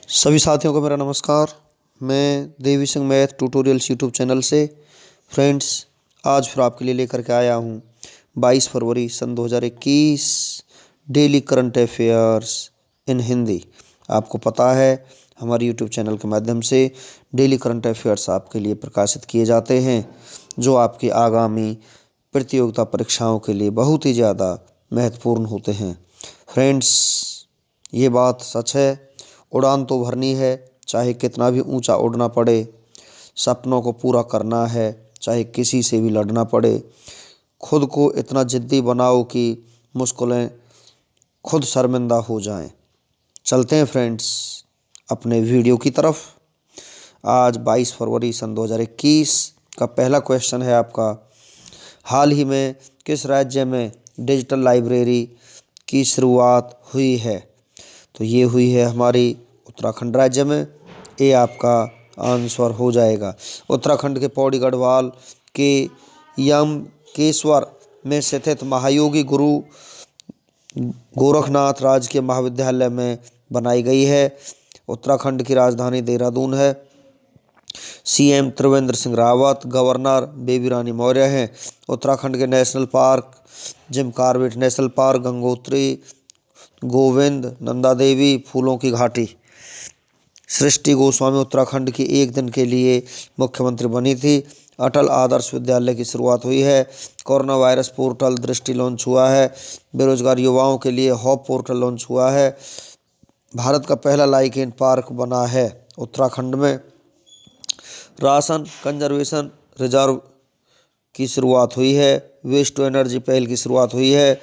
सभी साथियों को मेरा नमस्कार। मैं Devi Singh math tutorials YouTube channel से फ्रेंड्स आज फिर आपके लिए लेकर के आया हूँ 22 फरवरी सन 2021 daily current affairs in Hindi. आपको पता है हमारे यूट्यूब चैनल के माध्यम से डेली करंट अफेयर्स आपके लिए प्रकाशित किए जाते हैं जो आपकी आगामी प्रतियोगिता परीक्षाओं के लिए बहुत ही ज़्यादा महत्वपूर्ण होते हैं। फ्रेंड्स ये बात सच है, उड़ान तो भरनी है, चाहे कितना भी ऊंचा उड़ना पड़े। सपनों को पूरा करना है, चाहे किसी से भी लड़ना पड़े। खुद को इतना जिद्दी बनाओ कि मुश्किलें खुद शर्मिंदा हो जाएं। चलते हैं फ्रेंड्स अपने वीडियो की तरफ। आज 22 फरवरी सन 2021 का पहला क्वेश्चन है आपका, हाल ही में किस राज्य में डिजिटल लाइब्रेरी की शुरुआत हुई है? तो ये हुई है हमारी उत्तराखंड राज्य में। ये आपका आंसर हो जाएगा। उत्तराखंड के पौड़ी गढ़वाल के यमकेश्वर में स्थित महायोगी गुरु गोरखनाथ राजकीय महाविद्यालय में बनाई गई है। उत्तराखंड की राजधानी देहरादून है। सीएम त्रिवेंद्र सिंह रावत, गवर्नर बेबी रानी मौर्य हैं। उत्तराखंड के national park Jim Corbett national park, Gangotri, Govind, Nanda Devi, फूलों की घाटी। सृष्टि गोस्वामी उत्तराखंड की एक दिन के लिए मुख्यमंत्री बनी थी। अटल आदर्श विद्यालय की शुरुआत हुई है। कोरोना वायरस पोर्टल दृष्टि लॉन्च हुआ है। बेरोजगार युवाओं के लिए हॉप पोर्टल लॉन्च हुआ है। भारत का पहला लाइकेन पार्क बना है उत्तराखंड में। राशन कंजर्वेशन रिजर्व की शुरुआत हुई है। वेस्ट टू एनर्जी पहल की शुरुआत हुई है।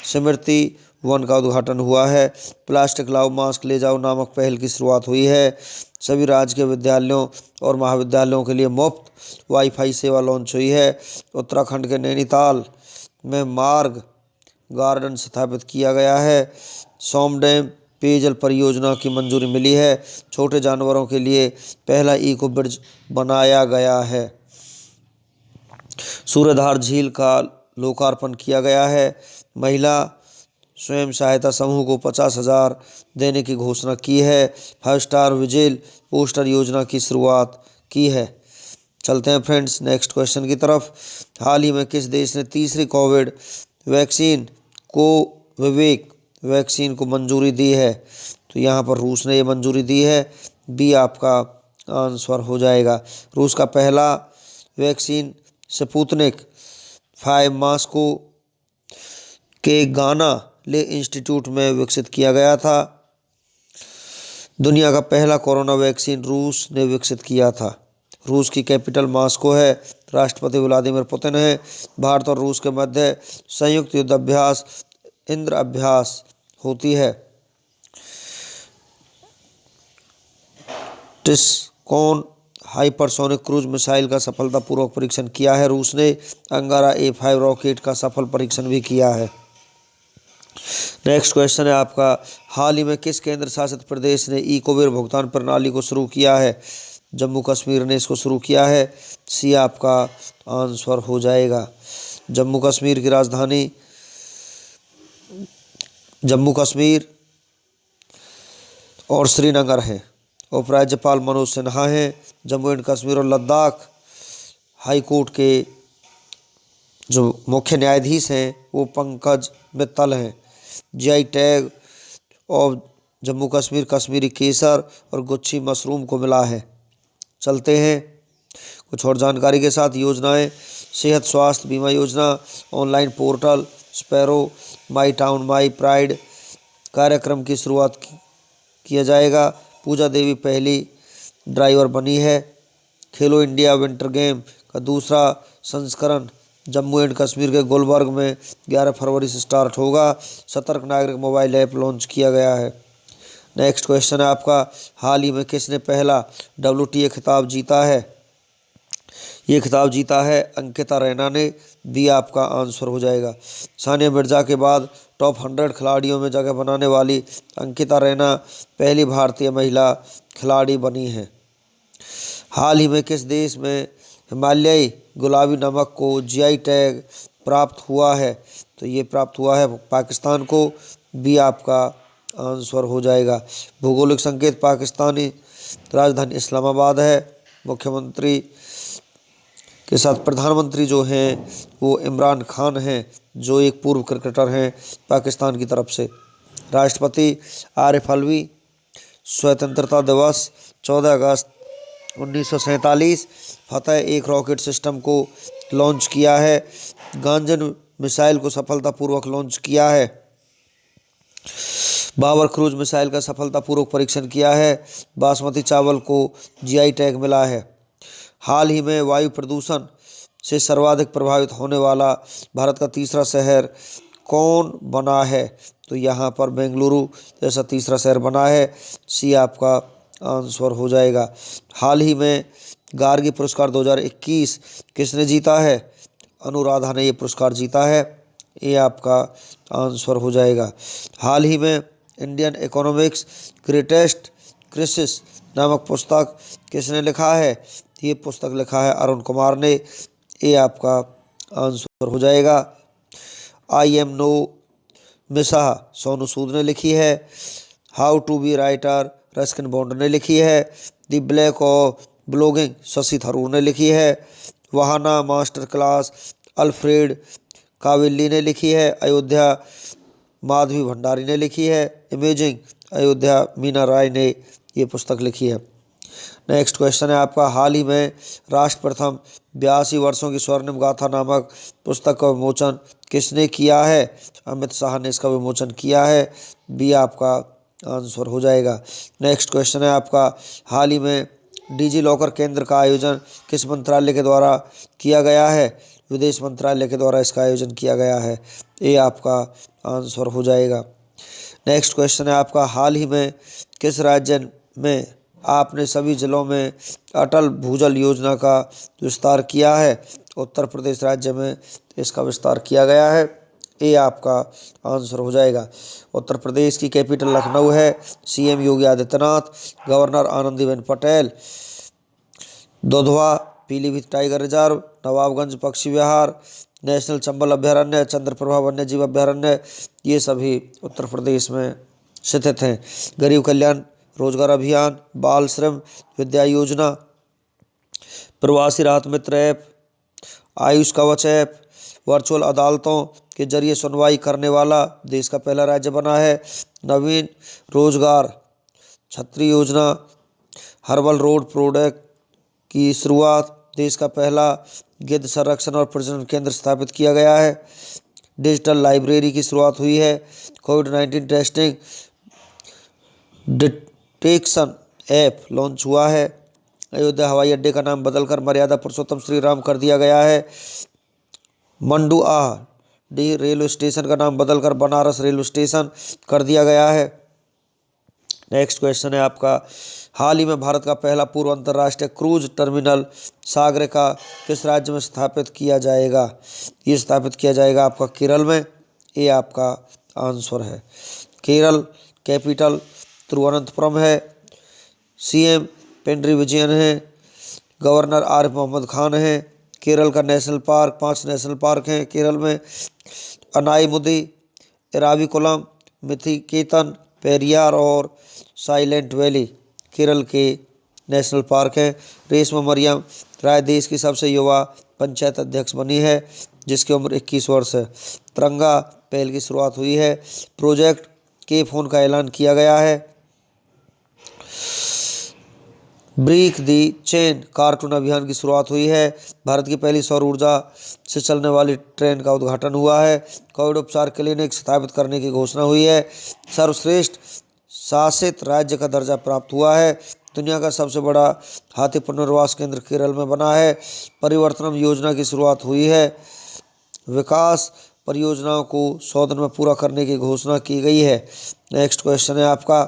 स्मृति वन का उद्घाटन हुआ है। प्लास्टिक लाओ मास्क ले जाओ नामक पहल की शुरुआत हुई है। सभी राजकीय विद्यालयों और महाविद्यालयों के लिए मुफ्त वाईफाई सेवा लॉन्च हुई है। उत्तराखंड के नैनीताल में मार्ग गार्डन स्थापित किया गया है। सोम डैम पेयजल परियोजना की मंजूरी मिली है। छोटे जानवरों के लिए पहला इको ब्रिज बनाया गया है। सूर्यधार झील का लोकार्पण किया गया है। महिला स्वयं सहायता समूह को 50,000 देने की घोषणा की है। 5 स्टार विजिल पोस्टर योजना की शुरुआत की है। चलते हैं फ्रेंड्स नेक्स्ट क्वेश्चन की तरफ। हाल ही में किस देश ने तीसरी कोविड वैक्सीन कोविवेक वैक्सीन को मंजूरी दी है? तो यहाँ पर रूस ने ये मंजूरी दी है। बी आपका आंसर हो जाएगा। रूस का पहला वैक्सीन स्पुतनिक 5 मास्को के गाना ले इंस्टीट्यूट में विकसित किया गया था। दुनिया का पहला कोरोना वैक्सीन रूस ने विकसित किया था। रूस की कैपिटल मॉस्को है। राष्ट्रपति व्लादिमीर पुतिन है। भारत और रूस के मध्य संयुक्त युद्ध अभ्यास इंद्र अभ्यास होती है। टिस्कॉन हाइपरसोनिक क्रूज मिसाइल का सफलतापूर्वक परीक्षण किया है रूस ने। अंगारा A5 रॉकेट का सफल परीक्षण भी किया है। नेक्स्ट क्वेश्चन है आपका, हाल ही में किस केंद्र शासित प्रदेश ने ई कुबेर भुगतान प्रणाली को शुरू किया है? जम्मू कश्मीर ने इसको शुरू किया है। सी आपका आंसर हो जाएगा। जम्मू कश्मीर की राजधानी जम्मू कश्मीर और श्रीनगर है। उपराज्यपाल मनोज सिन्हा हैं। जम्मू एंड कश्मीर और लद्दाख हाई कोर्ट के जो मुख्य न्यायाधीश हैं वो पंकज मित्तल हैं। GI tag of Jammu Kashmir Kashmiri केसर और गुच्छी मशरूम को मिला है। चलते हैं कुछ और जानकारी के साथ। योजनाएं, सेहत स्वास्थ्य बीमा योजना, online portal, sparrow, my town my pride कार्यक्रम की शुरुआत किया जाएगा। पूजा देवी पहली ड्राइवर बनी है। खेलो इंडिया विंटर गेम का दूसरा संस्करण जम्मू एंड कश्मीर के गुलबर्ग में 11 फरवरी से स्टार्ट होगा। सतर्क नागरिक मोबाइल ऐप लॉन्च किया गया है। नेक्स्ट क्वेश्चन है आपका, हाल ही में किसने पहला WTA खिताब जीता है? ये खिताब जीता है अंकिता रैना ने। बी आपका आंसर हो जाएगा। सानिया मिर्जा के बाद टॉप 100 खिलाड़ियों में जगह बनाने वाली अंकिता रैना पहली भारतीय महिला खिलाड़ी बनी है। हाल ही में किस देश में हिमालयी गुलाबी नमक को जीआई टैग प्राप्त हुआ है? तो ये प्राप्त हुआ है पाकिस्तान को। बी आपका आंसर हो जाएगा। भौगोलिक संकेत पाकिस्तानी राजधानी इस्लामाबाद है। मुख्यमंत्री के साथ प्रधानमंत्री जो हैं वो इमरान खान हैं, जो एक पूर्व क्रिकेटर हैं पाकिस्तान की तरफ से। राष्ट्रपति आरिफ अलवी। स्वतंत्रता दिवस 14 अगस्त 1947। फतेह एक रॉकेट सिस्टम को लॉन्च किया है। गांजन मिसाइल को सफलतापूर्वक लॉन्च किया है। बाबर क्रूज मिसाइल का सफलतापूर्वक परीक्षण किया है। बासमती चावल को जीआई टैग मिला है। हाल ही में वायु प्रदूषण से सर्वाधिक प्रभावित होने वाला भारत का तीसरा शहर कौन बना है? तो यहाँ पर बेंगलुरु जैसा तीसरा शहर बना है। सी आपका आंसर हो जाएगा। हाल ही में गार्गी पुरस्कार 2021 किसने जीता है? अनुराधा ने ये पुरस्कार जीता है। ये आपका आंसर हो जाएगा। हाल ही में इंडियन इकोनॉमिक्स ग्रेटेस्ट क्राइसिस नामक पुस्तक किसने लिखा है? ये पुस्तक लिखा है अरुण कुमार ने। ये आपका आंसर हो जाएगा। I am no messiah Sonu Sood ने लिखी है। How to be writer Ruskin Bond ने लिखी है। द ब्लैक ऑफ ब्लॉगिंग शशि थरूर ने लिखी है। Vahana master class Alfred Kavilli ने लिखी है। अयोध्या माधवी भंडारी ने लिखी है। इमेजिंग अयोध्या मीना राय ने ये पुस्तक लिखी है। नेक्स्ट क्वेश्चन है आपका। हाल ही में राष्ट्र प्रथम 82 वर्षों की स्वर्णिम गाथा नामक पुस्तक का विमोचन किसने किया है? अमित शाह ने इसका विमोचन किया है। बी आपका आंसर हो जाएगा। नेक्स्ट क्वेश्चन है आपका। हाल ही में डिजी लॉकर केंद्र का आयोजन किस मंत्रालय के द्वारा किया गया है? विदेश मंत्रालय के द्वारा इसका आयोजन किया गया है। ये आपका आंसर हो जाएगा। नेक्स्ट क्वेश्चन है आपका। हाल ही में किस राज्य में आपने सभी जिलों में अटल भूजल योजना का विस्तार किया है? उत्तर प्रदेश राज्य में इसका विस्तार किया गया है। ये आपका आंसर हो जाएगा। उत्तर प्रदेश की कैपिटल लखनऊ है। CM Yogi Adityanath, governor Anandiben Patel. Dudhwa Pilibhit tiger reserve, Nawabganj Pakshi Vihar, national Chambal अभ्यारण्य, चंद्रप्रभा वन्य जीव अभ्यारण्य, ये सभी उत्तर प्रदेश में स्थित हैं। गरीब कल्याण रोजगार अभियान, बाल श्रम विद्या योजना, प्रवासी राहत मित्र ऐप, आयुष कवच ऐप, वर्चुअल अदालतों के जरिए सुनवाई करने वाला देश का पहला राज्य बना है। नवीन रोजगार छतरी योजना, हर्बल रोड प्रोडक्ट की शुरुआत, देश का पहला गिद्ध संरक्षण और प्रजनन केंद्र स्थापित किया गया है। डिजिटल लाइब्रेरी की शुरुआत हुई है। कोविड-19 टेस्टिंग डिटेक्शन ऐप लॉन्च हुआ है। अयोध्या हवाई अड्डे का नाम बदलकर मर्यादा पुरुषोत्तम श्री राम कर दिया गया है। मंडुआह डी रेलवे स्टेशन का नाम बदलकर बनारस रेलवे स्टेशन कर दिया गया है। नेक्स्ट क्वेश्चन है आपका। हाल ही में भारत का पहला पूर्व अंतर्राष्ट्रीय क्रूज टर्मिनल सागरिका किस राज्य में स्थापित किया जाएगा? ये स्थापित किया जाएगा आपका केरल में। ये आपका आंसर है। केरल कैपिटल तिरुवनंतपुरम है। सीएम पिनरई विजयन है। गवर्नर आरिफ मोहम्मद खान है। केरल का नेशनल पार्क 5 नेशनल पार्क हैं केरल में। अनाईमुदी, एराविकुलम, मिथिकेतन, पेरियार और साइलेंट वैली केरल के नेशनल पार्क हैं। रेशमा मरियम राय देश की सबसे युवा पंचायत अध्यक्ष बनी है, जिसकी उम्र 21 वर्ष है। तिरंगा पहल की शुरुआत हुई है। प्रोजेक्ट के फोन का ऐलान किया गया है। ब्रेक दी चेन कार्टून अभियान की शुरुआत हुई है। भारत की पहली सौर ऊर्जा से चलने वाली ट्रेन का उद्घाटन हुआ है। कोविड उपचार क्लिनिक स्थापित करने की घोषणा हुई है। सर्वश्रेष्ठ शासित राज्य का दर्जा प्राप्त हुआ है। दुनिया का सबसे बड़ा हाथी पुनर्वास केंद्र केरल में बना है। परिवर्तनम योजना की शुरुआत हुई है। विकास परियोजनाओं को 100 दिन में पूरा करने की घोषणा की गई है। नेक्स्ट क्वेश्चन है आपका।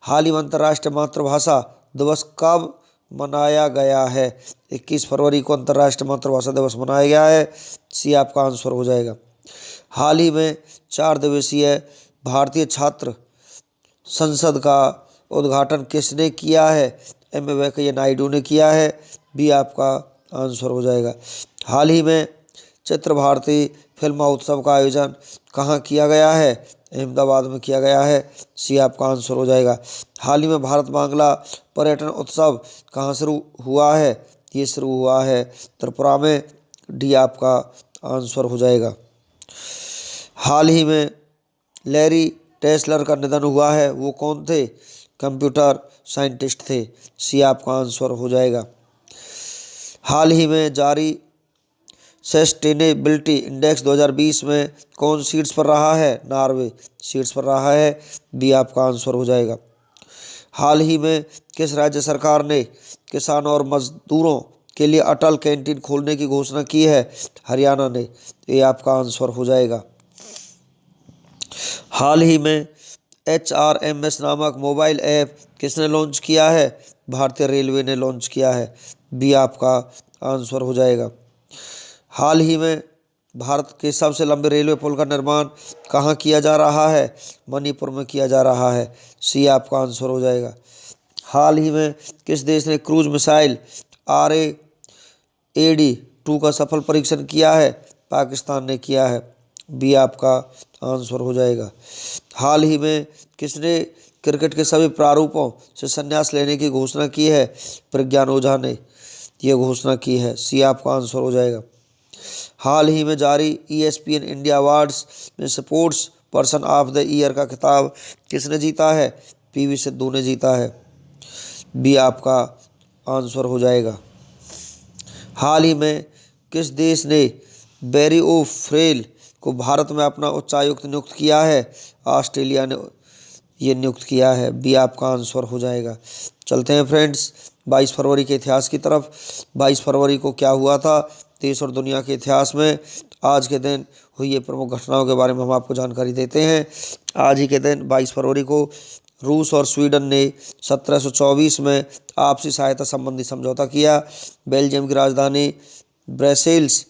हाल ही में अंतर्राष्ट्रीय मातृभाषा दिवस कब मनाया गया है? 21 फरवरी को अंतर्राष्ट्रीय मातृभाषा दिवस मनाया गया है। सी आपका आंसर हो जाएगा। हाल ही में 4 दिवसीय भारतीय छात्र संसद का उद्घाटन किसने किया है? एम वेंकैया नायडू ने किया है। बी आपका आंसर हो जाएगा। हाल ही में चित्र भारती फिल्म महोत्सव का आयोजन कहाँ किया गया है? अहमदाबाद में किया गया है। सी आपका आंसर हो जाएगा। हाल ही में भारत बांग्ला पर्यटन उत्सव कहाँ शुरू हुआ है? ये शुरू हुआ है त्रिपुरा में। डी आपका आंसर हो जाएगा। हाल ही में लैरी टेस्लर का निधन हुआ है, वो कौन थे? कंप्यूटर साइंटिस्ट थे। सी आपका आंसर हो जाएगा। हाल ही में जारी सस्टेनेबिलिटी इंडेक्स 2020 में कौन शीर्ष पर रहा है? नॉर्वे शीर्ष पर रहा है। बी आपका आंसर हो जाएगा। हाल ही में किस राज्य सरकार ने किसानों और मजदूरों के लिए अटल कैंटीन खोलने की घोषणा की है? हरियाणा ने। ये आपका आंसर हो जाएगा। हाल ही में HRMS नामक मोबाइल ऐप किसने लॉन्च किया है? भारतीय रेलवे ने लॉन्च किया है। बी आपका आंसर हो जाएगा। हाल ही में भारत के सबसे लंबे रेलवे पुल का निर्माण कहाँ किया जा रहा है? मणिपुर में किया जा रहा है। सी आपका आंसर हो जाएगा। हाल ही में किस देश ने क्रूज मिसाइल RAAD-2 का सफल परीक्षण किया है? पाकिस्तान ने किया है। बी आपका आंसर हो जाएगा। हाल ही में किसने क्रिकेट के सभी प्रारूपों से संन्यास लेने की घोषणा की है? प्रज्ञान ओझा ने यह घोषणा की है। सी आपका आंसर हो जाएगा। हाल ही में जारी ESPN इंडिया अवार्ड्स में sports person of the year का खिताब किसने जीता है? PV सिद्धू ने जीता है। बी आपका आंसर हो जाएगा। हाल ही में किस देश ने बैरी ओ फ्रेल को भारत में अपना उच्चायुक्त नियुक्त किया है? ऑस्ट्रेलिया ने ये नियुक्त किया है। बी आपका आंसर हो जाएगा। चलते हैं फ्रेंड्स 22 फरवरी के इतिहास की तरफ। 22 फरवरी को क्या हुआ था देश और दुनिया के इतिहास में? आज के दिन हुई ये प्रमुख घटनाओं के बारे में हम आपको जानकारी देते हैं। आज ही के दिन 22 फरवरी को रूस और स्वीडन ने 1724 में आपसी सहायता संबंधी समझौता किया। बेल्जियम की राजधानी ब्रसेल्स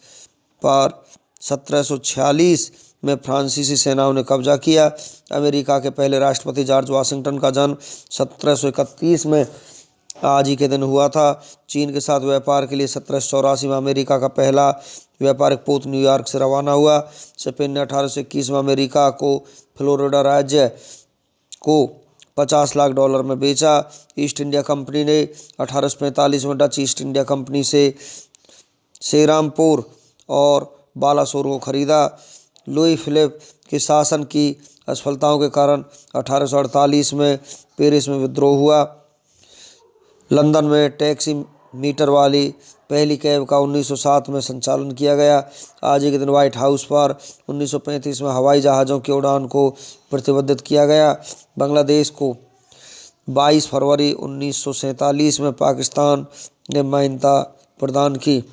पर 1746 में फ्रांसीसी सेनाओं ने कब्जा किया। अमेरिका के पहले राष्ट्रपति जॉर्ज वाशिंगटन का जन्म 1731 में आज ही के दिन हुआ था। चीन के साथ व्यापार के लिए 1784 में अमेरिका का पहला व्यापारिक पोत न्यूयॉर्क से रवाना हुआ। स्पेन ने 1821 में अमेरिका को फ्लोरिडा राज्य को $50 लाख में बेचा। ईस्ट इंडिया कंपनी ने 1845 में डच ईस्ट इंडिया कंपनी से सेरामपुर और बालासोर को खरीदा। लुई फिलिप के शासन की असफलताओं के कारण 1848 में पेरिस में विद्रोह हुआ। लंदन में टैक्सी मीटर वाली पहली कैब का 1907 में संचालन किया गया। आज ही के दिन व्हाइट हाउस पर 1935 में हवाई जहाज़ों की उड़ान को प्रतिबंधित किया गया। बांग्लादेश को 22 फरवरी 1947 में पाकिस्तान ने मान्यता प्रदान की।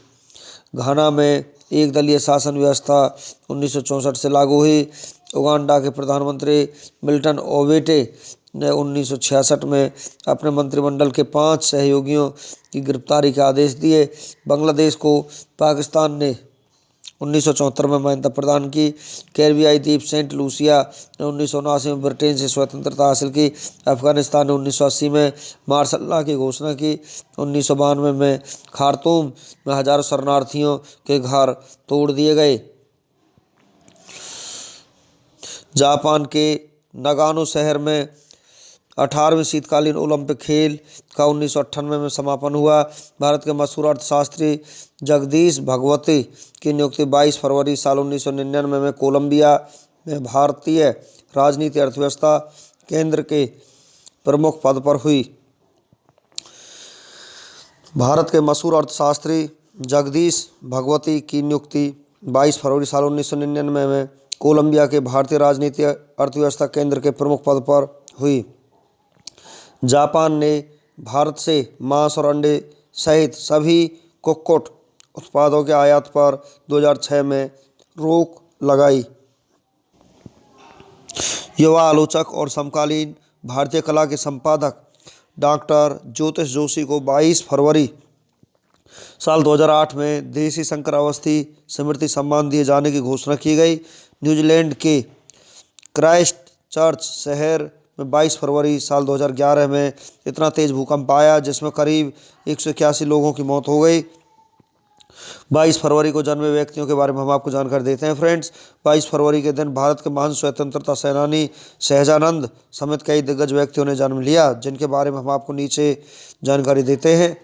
घाना में एक दलीय शासन व्यवस्था 1964 से लागू हुई। उगांडा के प्रधानमंत्री मिल्टन ओबेटे ने 1966 में अपने मंत्रिमंडल के 5 सहयोगियों की गिरफ्तारी के आदेश दिए। बांग्लादेश को पाकिस्तान ने 1974 में मान्यता प्रदान की। कैरिबियाई द्वीप सेंट लूसिया ने 1979 में ब्रिटेन से स्वतंत्रता हासिल की। अफगानिस्तान ने 1980 में मार्शल लॉ की घोषणा की। 1992 में खार्तूम में हजारों शरणार्थियों के घर तोड़ दिए गए। जापान के नगानो शहर में 18वें शीतकालीन ओलंपिक खेल का 1998 में समापन हुआ। भारत के मशहूर अर्थशास्त्री जगदीश भगवती की नियुक्ति 22 फरवरी साल 1999 में कोलंबिया में भारतीय राजनीति अर्थव्यवस्था केंद्र के प्रमुख पद पर हुई। भारत के मशहूर अर्थशास्त्री जगदीश भगवती की नियुक्ति 22 फरवरी साल 1999 में कोलंबिया के भारतीय राजनीति अर्थव्यवस्था केंद्र के प्रमुख पद पर हुई। जापान ने भारत से मांस और अंडे सहित सभी कुक्कुट उत्पादों के आयात पर 2006 में रोक लगाई। युवा आलोचक और समकालीन भारतीय कला के संपादक डॉक्टर ज्योतिष जोशी को 22 फरवरी साल 2008 में देसी शंकर अवस्थी स्मृति सम्मान दिए जाने की घोषणा की गई। न्यूजीलैंड के क्राइस्ट चर्च शहर में 22 फरवरी साल 2011 में इतना तेज भूकंप आया जिसमें करीब 181 लोगों की मौत हो गई। 22 फरवरी को जन्मे व्यक्तियों के बारे में हम आपको जानकारी देते हैं फ्रेंड्स। 22 फरवरी के दिन भारत के महान स्वतंत्रता सेनानी शहजानंद समेत कई दिग्गज व्यक्तियों ने जन्म लिया, जिनके बारे में हम आपको नीचे जानकारी देते हैं।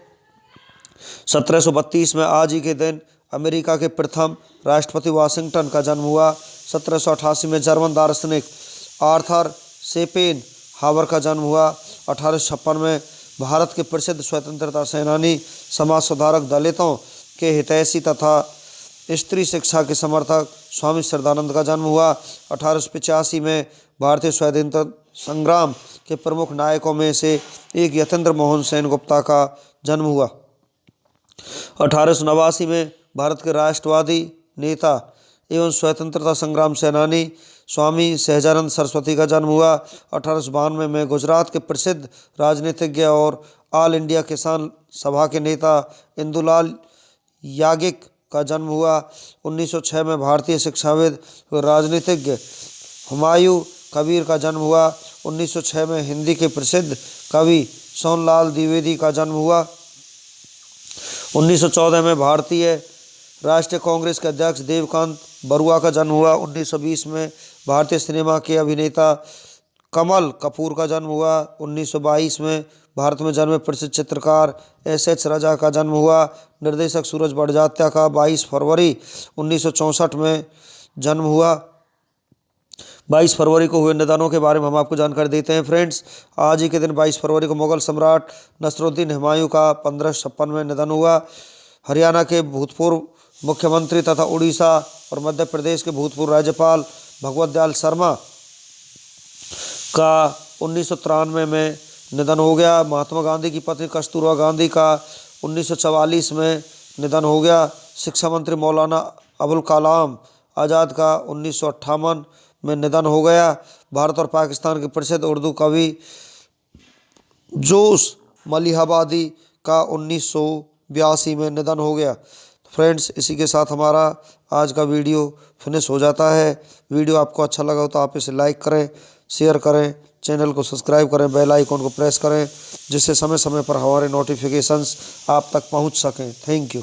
1732 में आज ही के दिन अमेरिका के प्रथम राष्ट्रपति वाशिंगटन का जन्म हुआ। 1788 में जर्मन दार्शनिक आर्थर शेपेन हावर का जन्म हुआ। 1856 में भारत के प्रसिद्ध स्वतंत्रता सेनानी, समाज सुधारक, दलितों के हितैषी तथा स्त्री शिक्षा के समर्थक स्वामी श्रद्धानंद का जन्म हुआ। 1885 में भारतीय स्वाधीनता संग्राम के प्रमुख नायकों में से एक यतीन्द्र मोहन सेन गुप्ता का जन्म हुआ। 1889 में भारत के राष्ट्रवादी नेता एवं स्वतंत्रता संग्राम सेनानी स्वामी सहजानंद सरस्वती का जन्म हुआ। 1892 में गुजरात के प्रसिद्ध राजनीतिज्ञ और ऑल इंडिया किसान सभा के नेता इंदुलाल याज्ञिक का जन्म हुआ। 1906 में भारतीय शिक्षाविद और राजनीतिज्ञ हुमायूं कबीर का जन्म हुआ। 1906 में हिंदी के प्रसिद्ध कवि सोनलाल द्विवेदी का जन्म हुआ। 1914 में भारतीय राष्ट्रीय कांग्रेस के अध्यक्ष देवकांत बरुआ का जन्म हुआ। 1920 में भारतीय सिनेमा के अभिनेता कमल कपूर का जन्म हुआ। 1922 में भारत में जन्मे प्रसिद्ध चित्रकार एस.एच. राजा का जन्म हुआ। निर्देशक सूरज बड़जात्या का 22 फरवरी 1964 में जन्म हुआ। 22 फरवरी को हुए निधनों के बारे में हम आपको जानकारी देते हैं फ्रेंड्स। आज ही के दिन 22 फरवरी को मुगल सम्राट नसरुद्दीन हुमायूं का 1556 में निधन हुआ। हरियाणा के भूतपूर्व मुख्यमंत्री तथा उड़ीसा और मध्य प्रदेश के भूतपूर्व राज्यपाल भगवत दयाल शर्मा का 1993 में निधन हो गया। महात्मा गांधी की पत्नी कस्तूरबा गांधी का 1944 में निधन हो गया। शिक्षा मंत्री मौलाना अबुल कलाम आज़ाद का 1958 में निधन हो गया। भारत और पाकिस्तान के प्रसिद्ध उर्दू कवि जोश मलिहाबादी का 1982 में निधन हो गया। फ्रेंड्स, इसी के साथ हमारा आज का वीडियो फिनिश हो जाता है। वीडियो आपको अच्छा लगा हो तो आप इसे लाइक करें, शेयर करें, चैनल को सब्सक्राइब करें, बेल आइकॉन को प्रेस करें, जिससे समय समय पर हमारे नोटिफिकेशंस आप तक पहुंच सकें। Thank you.